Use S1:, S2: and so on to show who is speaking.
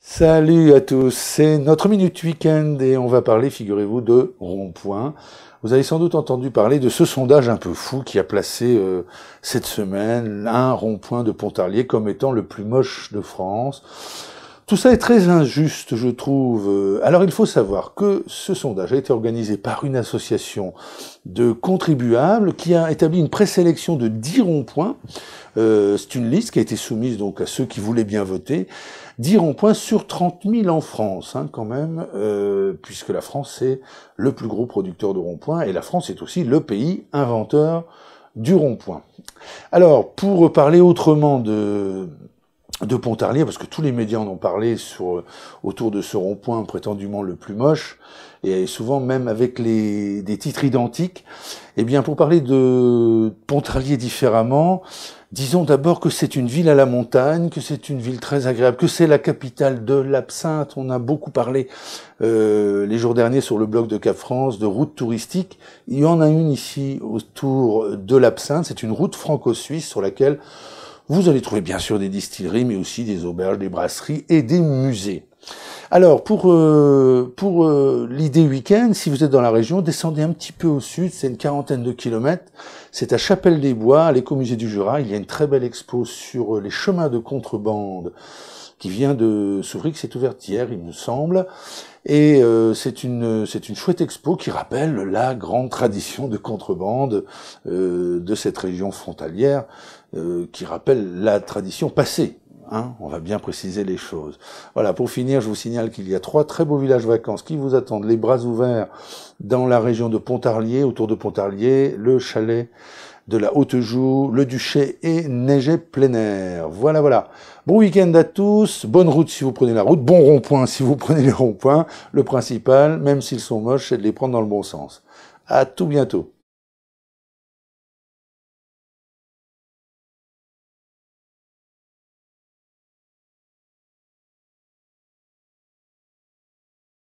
S1: Salut à tous, c'est notre Minute Week-end et on va parler, figurez-vous, de rond-point. Vous avez sans doute entendu parler de ce sondage un peu fou qui a placé cette semaine un rond-point de Pontarlier comme étant le plus moche de France. Tout ça est très injuste, je trouve. Alors il faut savoir que ce sondage a été organisé par une association de contribuables qui a établi une présélection de 10 ronds-points. C'est une liste qui a été soumise donc à ceux qui voulaient bien voter. 10 ronds-points sur 30 000 en France, quand même, puisque la France est le plus gros producteur de ronds-points et la France est aussi le pays inventeur du rond-point. Alors, pour parler autrement de Pontarlier, parce que tous les médias en ont parlé autour de ce rond-point prétendument le plus moche, et souvent même avec des titres identiques. Eh bien, pour parler de Pontarlier différemment, disons d'abord que c'est une ville à la montagne, que c'est une ville très agréable, que c'est la capitale de l'absinthe. On a beaucoup parlé les jours derniers sur le blog de Cap France de routes touristiques. Il y en a une ici autour de l'absinthe. C'est une route franco-suisse sur laquelle vous allez trouver bien sûr des distilleries, mais aussi des auberges, des brasseries et des musées. Alors, pour l'idée week-end, si vous êtes dans la région, descendez un petit peu au sud, c'est une quarantaine de kilomètres. C'est à Chapelle-des-Bois, à l'écomusée du Jura. Il y a une très belle expo sur les chemins de contrebande qui vient de s'ouvrir, qui s'est ouverte hier, il me semble. Et c'est une chouette expo qui rappelle la grande tradition de contrebande de cette région frontalière, qui rappelle la tradition passée. On va bien préciser les choses. Voilà, pour finir, je vous signale qu'il y a 3 très beaux villages vacances qui vous attendent, les bras ouverts dans la région de Pontarlier, autour de Pontarlier, le chalet de la Haute-Joux, le Duché et Neiget plein air. Voilà. Bon week-end à tous, bonne route si vous prenez la route, bon rond-point si vous prenez les ronds-points. Le principal, même s'ils sont moches, c'est de les prendre dans le bon sens. À tout bientôt.